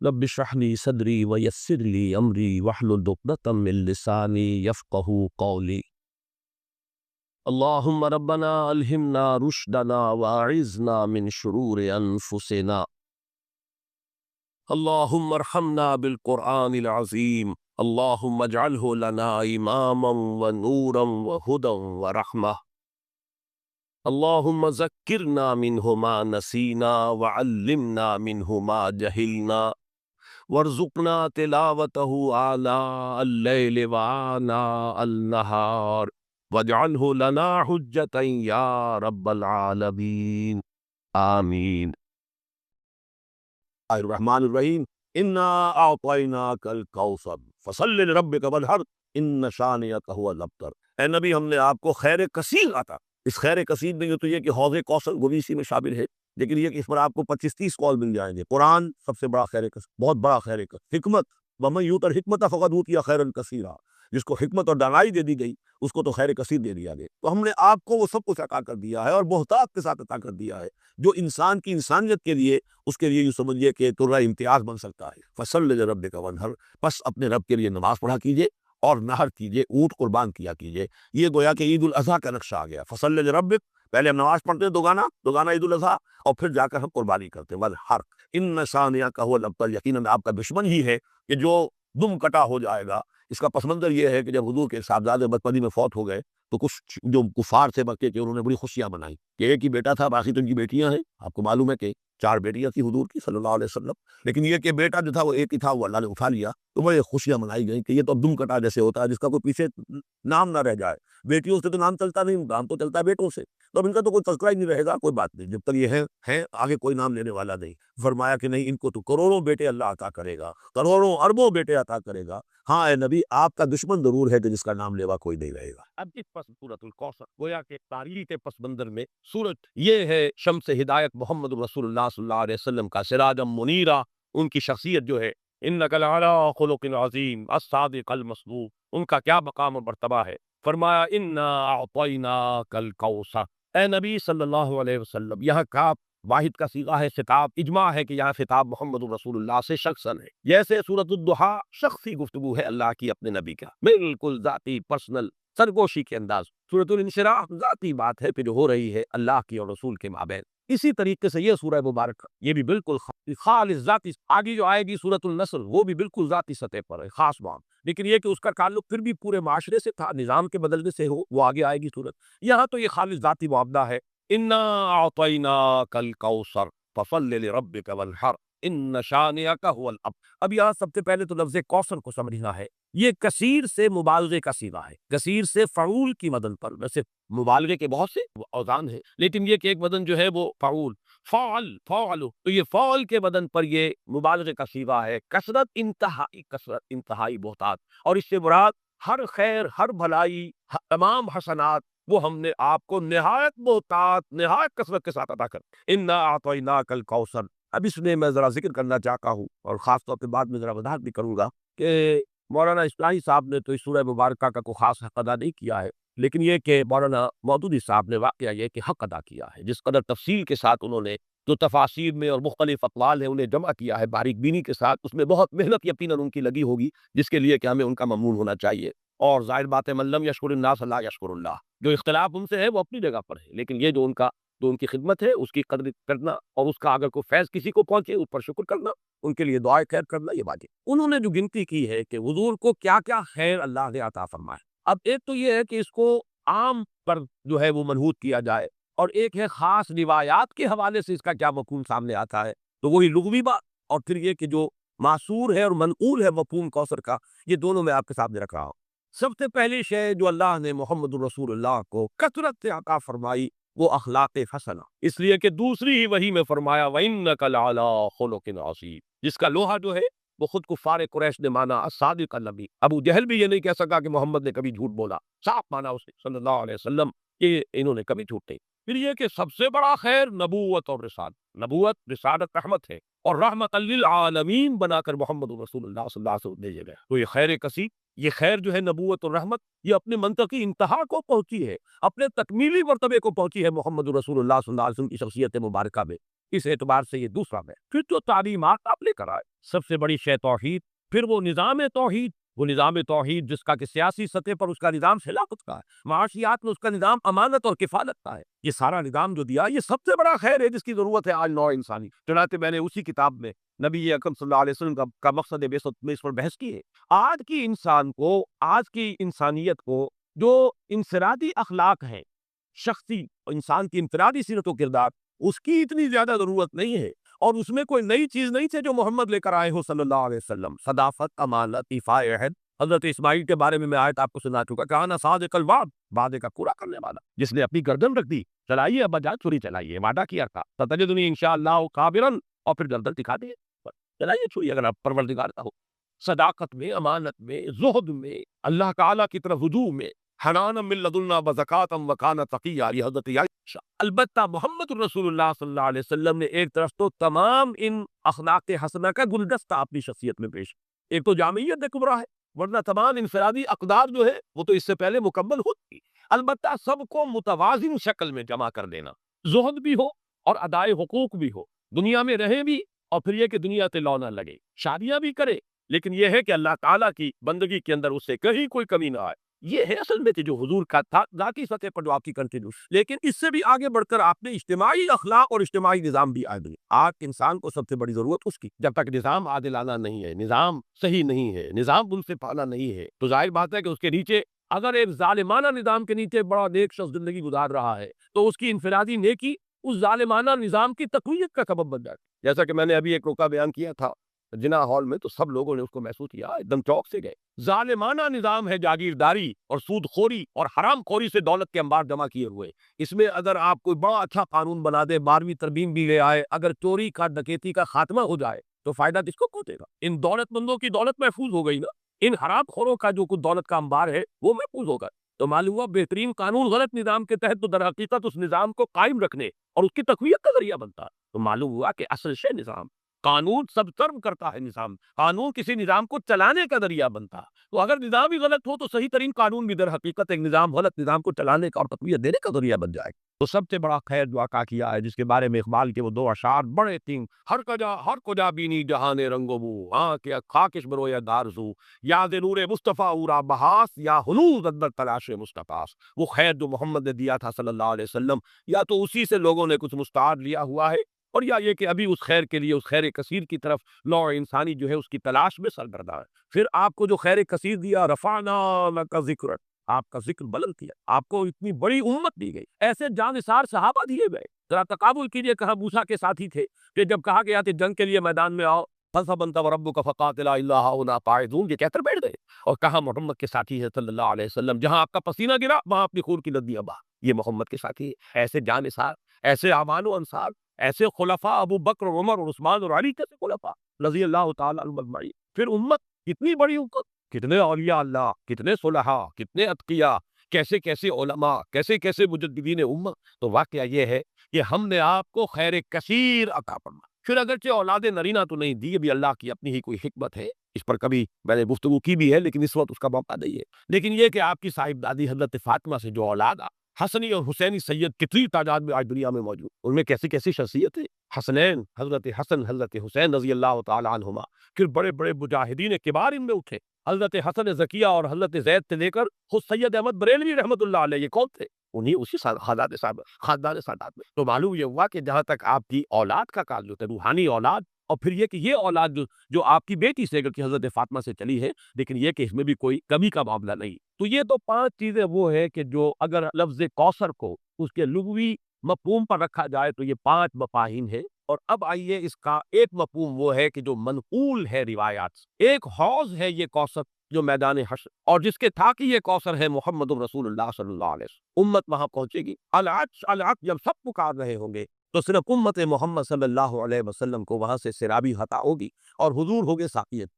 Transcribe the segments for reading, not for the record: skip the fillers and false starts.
رب اشرح لي صدري ويسر لي أمري واحلل عقدة من لساني يفقهوا قولي. اللهم ربنا ألهمنا رشدنا وأعذنا من شرور أنفسنا. اللهم ارحمنا بالقرآن العظيم. اللهم اجعله لنا إماما ونورا وهدى ورحمة. اللهم ذكرنا منه ما نسينا وعلمنا منه ما جهلنا وارزقنا تلاوته آناء الليل وآناء النهار واجعله لنا حجة يا رب العالمين آمین۔ الرحمن الرحیم انا اعطیناک الکوثر فصل لربک وانحر ان شانئک هو الابتر۔ اے نبی ہم نے آپ کو خیر کثیر عطا۔ اس خیر کثیر میں یہ تو یہ کہ حوض کوثر وہ بھی اسی میں شامل ہے، لیکن یہ کہ اس پر آپ کو 25-30 کال مل جائیں گے۔ قرآن سب سے بڑا خیر کثیر، بہت بڑا خیر کثیر۔ حکمت، ومن یؤت الحکمت فقد اوتی خیرا کثیرا، جس کو حکمت اور دانائی دے دی گئی اس کو تو خیر کثیر دے دیا گیا۔ تو ہم نے آپ کو وہ سب کچھ عطا کر دیا ہے اور بہتات کے ساتھ عطا کر دیا ہے، جو انسان کی انسانیت کے لیے، اس کے لیے یوں سمجھیے کہ ترہ امتیاز بن سکتا ہے۔ فصل لربک وانحر، بس اپنے رب کے لیے نماز پڑھا کیجئے اور نہر کیجئے، اونٹ قربان کیا کیجئے۔ یہ گویا کہ عید الاضحیٰ کا نقشہ آ گیا۔ فصل لربک، پہلے ہم نماز پڑھتے ہیں دوگانا عید الاضحیٰ، اور پھر جا کر ہم قربانی کرتے ہیں۔ وانحر ان شانئک هو الابتر، یقیناً آپ کا دشمن ہی ہے کہ جو دم کٹا ہو جائے گا۔ اس کا پس منظر یہ ہے کہ جب حضور کے صاحبزادے بچپنی میں فوت ہو گئے تو کچھ جو کفار تھے مکے کے، انہوں نے بڑی خوشیاں منائی کہ ایک ہی بیٹا تھا، باقی تو ان کی بیٹیاں ہیں۔ آپ کو معلوم ہے کہ 4 بیٹیاں تھیں حضور کی صلی اللہ علیہ وسلم، لیکن یہ کہ بیٹا جو تھا وہ ایک ہی تھا، وہ اللہ نے اٹھا لیا۔ تو بڑے خوشیاں منائی گئیں کہ یہ تو اب دم کٹا جیسے ہوتا ہے، جس کا کوئی پیچھے نام نہ رہ جائے۔ بیٹیوں سے تو نام چلتا نہیں، نام تو چلتا ہے بیٹوں سے، تو اب ان کا تو کوئی تذکرہ ہی نہیں رہے گا۔ کوئی بات نہیں، جب تک یہ ہیں آگے کوئی نام لینے والا نہیں۔ فرمایا کہ نہیں، ان کو تو کروڑوں بیٹے اللہ عطا کرے گا، کروڑوں اربوں بیٹے عطا کرے گا۔ ہاں اے نبی، آپ کا دشمن ضرور ہے کہ جس کا نام لیوا کوئی نہیں رہے گا۔ اب اس پس سورۃ الکوثر گویا کہ تاریخ پس منظر میں سورت یہ ہے شمس ہدایت محمد رسول اللہ صلی اللہ علیہ وسلم کا سراجا منیرا۔ ان کی شخصیت جو ہے انک لعلی خلق عظیم الصادق المصدوق، ان کا کیا مقام اور مرتبہ ہے۔ فرمایا انا اعطیناک الکوثر۔ اے نبی صلی اللہ علیہ وسلم، یہاں کاف واحد کا صیغہ ہے خطاب، اجماع ہے کہ یہاں خطاب محمد رسول اللہ سے شخصاً ہے، جیسے سورۃ الضحیٰ شخصی گفتگو ہے اللہ کی اپنے نبی کا، بالکل ذاتی پرسنل سرگوشی کے انداز۔ سورۃ الانشراح ذاتی بات ہے پھر ہو رہی ہے اللہ کی اور رسول کے مابین۔ اسی طریقے سے یہ سورہ مبارکہ یہ بھی بالکل خالص ذاتی، آگے جو آئے گی سورۃ النصر وہ بھی بالکل ذاتی سطح پر ہے، خاص بات، لیکن یہ کہ اس کا تعلق پھر بھی پورے معاشرے سے تھا، نظام کے بدلنے سے ہو، وہ آگے آئے گی سورت۔ یہاں تو یہ خالص ذاتی معاملہ ہے۔ انا اعطیناک الکوثر فصل لربک وانحر ان شانئک هو الابتر۔ اب یہاں سب سے پہلے تو لفظ کوثر کو سمجھنا ہے۔ یہ کثیر سے مبالغے کا صیغہ ہے، کثیر سے فعول کی مدن پر، ویسے مبالغے کے بہت سے اوزان ہیں لیکن یہ کہ ایک وزن جو ہے وہ فعول، فعل، تو یہ فعل کے وزن پر یہ مبالغے کا صیغہ ہے۔ کثرت انتہائی بہتات، اور اس سے مراد ہر خیر، ہر بھلائی، تمام حسنات وہ ہم نے آپ کو نہایت بہتات، نہایت کثرت کے ساتھ عطا کر۔ انا اعطیناک الکوثر۔ اب اس میں ذرا ذکر کرنا چاہتا ہوں اور خاص طور پہ بعد میں ذرا وضاحت بھی کروں گا کہ مولانا اسماعیل صاحب نے تو اس سورہ مبارکہ کا کوئی خاص حق ادا نہیں کیا ہے، لیکن یہ کہ مولانا مودودی صاحب نے واقعہ یہ کہ حق ادا کیا ہے، جس قدر تفصیل کے ساتھ انہوں نے جو تفاسیر میں اور مختلف اقوال ہیں انہیں جمع کیا ہے باریک بینی کے ساتھ، اس میں بہت محنت یقیناً ان کی لگی ہوگی، جس کے لیے کہ ہمیں ان کا ممنون ہونا چاہیے۔ اور ظاہر بات ہے من لم یشکر الناس لا یشکر اللہ، جو اختلاف ان سے ہے وہ اپنی جگہ پر ہے، لیکن یہ جو ان کی خدمت ہے اس کی قدر کرنا اور اس کا اگر کوئی فیض کسی کو پہنچے اس پر شکر کرنا، ان کے لیے دعائے خیر کرنا، یہ بات ہے۔ انہوں نے جو گنتی کی ہے کہ حضور کو کیا کیا خیر اللہ نے عطا فرمایا، اب ایک تو یہ ہے کہ اس کو عام پر جو ہے وہ منحوت کیا جائے، اور ایک ہے خاص روایات کے حوالے سے اس کا کیا مفہوم سامنے آتا ہے، تو وہی لغوی بات، اور پھر یہ کہ جو معصور ہے اور منقول ہے مفہوم کوثر کا، یہ دونوں میں آپ کے سامنے رکھ رہا ہوں۔ سب سے پہلی شے جو اللہ نے محمد رسول اللہ کو کثرت سے عطا فرمائی وہ اخلاق حسنہ، اس لیے کہ دوسری ہی وحی میں فرمایا وَإِنَّكَ لَعَلَىٰ خُلُقٍ عَظِيمٍ، جس کا لوہا جو ہے وہ خود کفار قریش نے مانا الصادق النبی۔ ابو جہل بھی یہ نہیں کہہ سکا کہ محمد نے کبھی جھوٹ بولا، صاف مانا اسے صلی اللہ علیہ وسلم کہ انہوں نے کبھی جھوٹ نہیں۔ پھر یہ کہ سب سے بڑا خیر نبوت اور رسالت، نبوت رسالت رحمت ہے، اور رحمت للعالمین بنا کر محمد رسول اللہ صلی اللہ علیہ وسلم بھیجے گئے۔ تو یہ خیر کثیر، یہ خیر جو ہے نبوت اور رحمت، یہ اپنے منطقی انتہا کو پہنچی ہے، اپنے تکمیلی مرتبے کو پہنچی ہے محمد رسول اللہ صلی اللہ علیہ وسلم کی شخصیت مبارکہ میں۔ اس اعتبار سے یہ دوسرا میں۔ پھر جو تعلیمات آپ لے کر آئے، سب سے بڑی شے توحید، پھر وہ نظام توحید، وہ نظام توحید جس کا کہ سیاسی سطح پر اس کا نظام خلافت کا ہے، معاشیات میں اس کا نظام امانت اور کفالت کا ہے، یہ سارا نظام جو دیا یہ سب سے بڑا خیر ہے جس کی ضرورت ہے آج نوع انسانی۔ چنانچہ میں نے اسی کتاب میں نبی اکرم صلی اللہ علیہ وسلم کا مقصد بعثت میں اس پر بحث کی ہے۔ آج کی انسان کو، آج کی انسانیت کو جو انفرادی اخلاق ہیں، شخصی انسان کی انفرادی سیرت و کردار، اس کی اتنی زیادہ ضرورت نہیں ہے، اور اس میں کوئی نئی چیز نہیں تھی جو محمد لے کر آئے ہو صلی اللہ علیہ وسلم۔ صداقت، امانت، ایفاء عہد۔ حضرت اسماعیل کے بارے میں آیت آپ کو سنا چکا، کہا صادق الوعد، وعدے کا پورا کرنے والا، جس نے اپنی گردن رکھ دی، چلائیے ابا جان چھری چلائیے، وعدہ کیا تھا ستجدنی انشاءاللہ صابرا، اور پھر گردن دکھا دیے، چلائیے چھری اگر آپ پروردگار کا ہو۔ صداقت میں، امانت میں، زہد میں، اللہ تعالیٰ کی طرف رجوع میں، حنانا من لدنا وزکاتا وکانا تقیا، یہ حضرت عائشہ۔ البتہ محمد رسول اللہ صلی اللہ علیہ وسلم نے ایک طرف تو تمام ان اخلاق حسنہ کا گلدستہ اپنی شخصیت میں پیش، ایک تو جامعیت کبریٰ ہے، ورنہ تمام انفرادی اقدار جو ہے وہ تو اس سے پہلے مکمل ہوتی، البتہ سب کو متوازن شکل میں جمع کر دینا، زہد بھی ہو اور ادائے حقوق بھی ہو، دنیا میں رہے بھی اور پھر یہ کہ دنیا سے لو نہ لگے، شادیاں بھی کرے، لیکن یہ ہے کہ اللہ تعالیٰ کی بندگی کے اندر اس سے کہیں کوئی کمی نہ آئے۔ یہ ہے اصل میں کہ جو حضور کا تھا ذاتی سطح پر جو آپ کی کنٹینیو، لیکن اس سے بھی آگے بڑھ کر آپ نے اجتماعی اخلاق اور اجتماعی نظام بھی آ دیے۔ آج انسان کو سب سے بڑی ضرورت اس کی، جب تک نظام عادلانہ نہیں ہے، نظام صحیح نہیں ہے، نظام منصف پالا نہیں ہے، تو ظاہر بات ہے کہ اس کے نیچے اگر ایک ظالمانہ نظام کے نیچے بڑا نیک شخص زندگی گزار رہا ہے تو اس کی انفرادی نیکی اس ظالمانہ نظام کی تقویت کا سبب بن جاتی ہے۔ جیسا کہ میں نے ابھی ایک روکا بیان کیا تھا جنا ہال میں، تو سب لوگوں نے اس کو محسوس کیا، ایک دم چوک سے گئے۔ ظالمانہ نظام ہے، جاگیرداری اور سود خوری اور حرام خوری سے دولت کے انبار جمع کیے ہوئے، اس میں اگر آپ کوئی بڑا اچھا قانون بنا دے، 12ویں ترمیم بھی لے آئے، اگر چوری کا ڈکیتی کا خاتمہ ہو جائے تو فائدہ کس کو پہنچے گا؟ ان دولت مندوں کی دولت محفوظ ہو گئی نا، ان حرام خوروں کا جو کچھ دولت کا انبار ہے وہ محفوظ ہوگا، تو معلوم ہوا بہترین قانون غلط نظام کے تحت تو در حقیقت اس نظام کو قائم رکھنے اور اس کی تقویت کا ذریعہ بنتا ہے، تو معلوم ہوا کہ اصل شے نظام، قانون سب سرو کرتا ہے، نظام، قانون کسی نظام کو چلانے کا ذریعہ بنتا ہے، تو اگر نظام ہی غلط ہو تو صحیح ترین قانون بھی در حقیقت ایک نظام غلط نظام کو چلانے کا اور تقویت دینے کا ذریعہ بن جائے گا۔ تو سب سے بڑا خیر جو عطا کیا ہے، جس کے بارے میں اقبال کے وہ دو اشعار بڑے تین، ہر کجا بینی جہان رنگ و بو، ہاں کہ خاکش برو یا دارزو، یا نور مصطفیٰ اورا بہاس، یا ہنوز اندر تلاش مصطفیٰ، وہ خیر جو محمد نے دیا تھا صلی اللہ علیہ وسلم، یا تو اسی سے لوگوں نے کچھ مستعار لیا ہوا ہے، اور یا یہ کہ ابھی اس خیر کے لیے، اس خیر کثیر کی طرف نوع انسانی جو ہے اس کی تلاش میں سرگرداں ہے۔ پھر آپ کو جو خیر کثیر دیا، رفعنا لک ذکرک، آپ کا ذکر بلند کیا، آپ کو اتنی بڑی امت دی گئی، ایسے جانثار صحابہ دیے گئے۔ ذرا تقابل کیجئے، کہاں موسیٰ کے ساتھی تھے کہ جب کہا گیا کہ جنگ کے لیے میدان میں آؤ، فَاذْهَبْ أَنْتَ وَرَبُّكَ فَقَاتِلَا إِنَّا هَاهُنَا قَاعِدُونَ، یہ کہہ کر بیٹھ گئے، اور کہاں محمد کے ساتھی ہے صلی اللہ علیہ وسلم، جہاں آپ کا پسینہ گرا وہاں اپنی خون کی ندیاں بہا، یہ محمد کے ساتھی ہے۔ ایسے جانثار، ایسے اعوان و انصار، ایسے خلفاء ابو بکر اور عمر اور عثمان اور علی جیسے خلفاء رضی اللہ تعالی عنہم اجمعین۔ پھر امت، کتنی بڑی امت، کتنے اولیاء اللہ، کتنے صلحاء، کتنے اتقیاء، کیسے کیسے علماء، کیسے کیسے مجددین امت۔ تو واقعہ یہ ہے کہ ہم نے آپ کو خیر کثیر عطا فرمایا۔ پھر اگرچہ اولاد نرینہ تو نہیں دی، ابھی اللہ کی اپنی ہی کوئی حکمت ہے، اس پر کبھی میں نے گفتگو کی بھی ہے، لیکن اس وقت اس کا موقع نہیں ہے، لیکن یہ کہ آپ کی صاحب دادی حضرت فاطمہ سے جو اولاد حسنی اور حسینی سید کتنی تعداد میں آج دنیا میں موجود، ان میں کیسی کیسی شخصیت ہے، حسنین، حضرت حسن، حضرت حسین رضی اللہ تعالی عنہما، پھر بڑے بڑے مجاہدین کبار ان میں اٹھے، حضرت حسن زکیہ اور حضرت زید سے لے کر خود سید احمد بریلوی رحمۃ اللہ علیہ، یہ کون تھے؟ انہی اسی خاندان سادات میں۔ تو معلوم یہ ہوا کہ جہاں تک آپ کی اولاد کا تعلق ہے، روحانی اولاد، اور پھر یہ کہ یہ اولاد جو آپ کی بیٹی سے اگر حضرت فاطمہ سے چلی ہے، لیکن یہ کہ اس میں بھی کوئی کمی کا معاملہ نہیں۔ تو یہ تو 5 چیزیں وہ ہے کہ جو اگر لفظ کوثر کو اس کے لغوی مفہوم پر رکھا جائے تو یہ 5 مفاہیم ہے۔ اور اب آئیے اس کا ایک مفہوم وہ ہے کہ جو منقول ہے روایات سے، ایک حوض ہے یہ کوثر جو میدان حشر، اور جس کے تھا کہ یہ کوثر ہے محمد رسول اللہ صلی اللہ علیہ وسلم، امت وہاں پہنچے گی، العطش العطش جب سب پکار رہے ہوں گے تو صرف امت محمد صلی اللہ علیہ وسلم کو وہاں سے سرابی عطا ہوگی اور حضور ہوگے ساقیت۔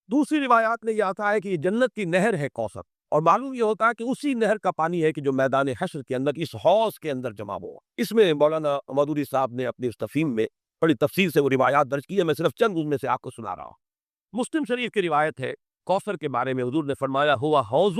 دوسری روایات میں یہ آتا ہے کہ یہ جنت کی نہر ہے کوثر، اور معلوم یہ ہوتا ہے کہ اسی نہر کا پانی ہے کہ جو میدان حشر کے اندر اس حوض کے اندر جمع ہوا۔ اس میں مولانا مودودی صاحب نے اپنی اس تفہیم میں بڑی تفصیل سے وہ روایات درج کی ہے، میں صرف چند ان میں سے آپ کو سنا رہا ہوں۔ مسلم شریف کی روایت ہے کوثر کے بارے میں، حضور نے فرمایا ہوا حوض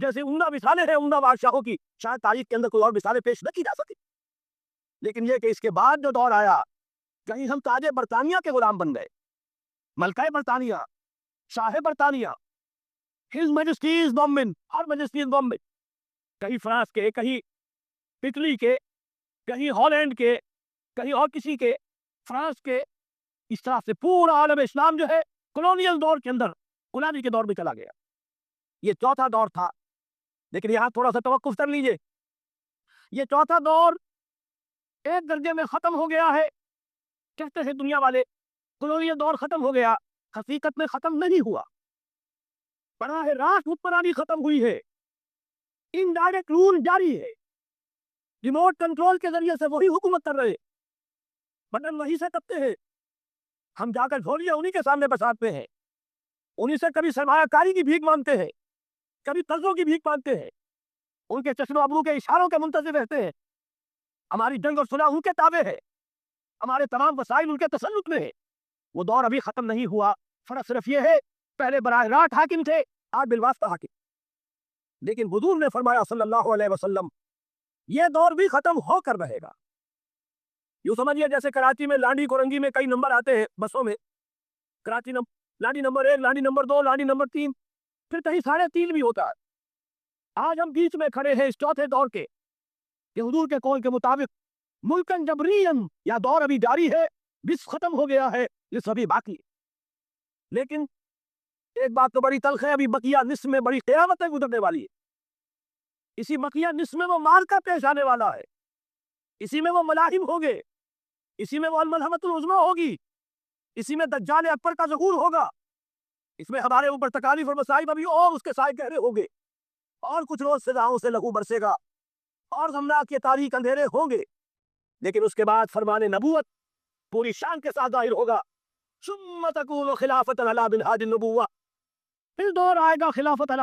جیسے عمدہ مثالیں ہیں عمدہ بادشاہوں کی، شاید تاریخ کے اندر کوئی اور مثالیں پیش نہ کی جا سکے. لیکن یہ کہ اس کے بعد جو دور آیا، کہیں ہم تاج برطانیہ کے غلام بن گئے. ملکہ برطانیہ، شاہ برطانیہ، ہز میجسٹیز گورنمنٹ، ہر میجسٹیز گورنمنٹ، کہیں فرانس کے، کہیں اٹلی کے، کہیں ہالینڈ کے، کہیں اور کسی کے، فرانس کے، اس طرح سے پورا عالم اسلام جو ہے کولونیل دور کے اندر غلامی کے دور میں چلا گیا. یہ چوتھا دور تھا. لیکن یہاں تھوڑا سا توقف کر لیجئے. یہ چوتھا دور ایک درجے میں ختم ہو گیا ہے. کہتے ہیں دنیا والے کولونیل دور ختم ہو گیا، حقیقت میں ختم نہیں ہوا. براہ راست حکمرانی ختم ہوئی ہے، انڈائریکٹ رول جاری ہے. ریموٹ کنٹرول کے ذریعے سے وہی حکومت کر رہے، بٹن وہی سے دبتے ہیں. ہم جا کر جھولیاں انہی کے سامنے بساتے ہیں، انہی سے کبھی سرمایہ کاری کی بھیک مانگتے ہیں، کبھی قرضوں کی بھیک مانگتے ہیں. ان کے چشم و ابرو کے اشاروں کے منتظر رہتے ہیں. ہماری جنگ اور صلح ان کے تابع ہے، ہمارے تمام وسائل ان کے تسلط میں ہے. وہ دور ابھی ختم نہیں ہوا. فرق صرف یہ ہے پہلے براہ راست حاکم تھے، آج بالواسطہ حاکم. لیکن حضور نے فرمایا صلی اللہ علیہ وسلم یہ دور بھی ختم ہو کر رہے گا. یوں سمجھیے جیسے کراچی میں لانڈی کورنگی میں کئی نمبر آتے ہیں بسوں میں، Karachi Landhi number 1، Landhi number 2، Landhi number 3، پھر کہیں 3.5 بھی ہوتا ہے. آج ہم بیچ میں کھڑے ہیں اس چوتھے دور کے کہ حضور کے قول کے مطابق ملکن جبرین، یا دور ابھی جاری ہے، بس ختم ہو گیا ہے، یہ سبھی باقی ہے. لیکن ایک بات تو بڑی تلخ ہے، ابھی بقیہ نصف میں بڑی قیامتیں گزرنے والی ہے. اسی بقیہ نصف میں وہ معرکہ پیش آنے والا ہے، اسی میں وہ ملاحم ہوگے، اسی میں وہ الملحمۃ العظمیٰ ہوگی، اسی میں دجال اکبر کا ظہور ہوگا. اس میں ہمارے اوپر تکالیف اور مصائب ابھی اور اس کے سائے گہرے ہوں گے، اور کچھ روز سزاؤں سے لہو برسے گا، اور غمناک یہ تاریک اندھیرے ہوں گے. لیکن اس کے بعد فرمان نبوت پوری شان کے ساتھ ظاہر ہوگا. ثم تکون خلافۃ علی منہاج النبوہ، پھر دور آئے گا خلافت علی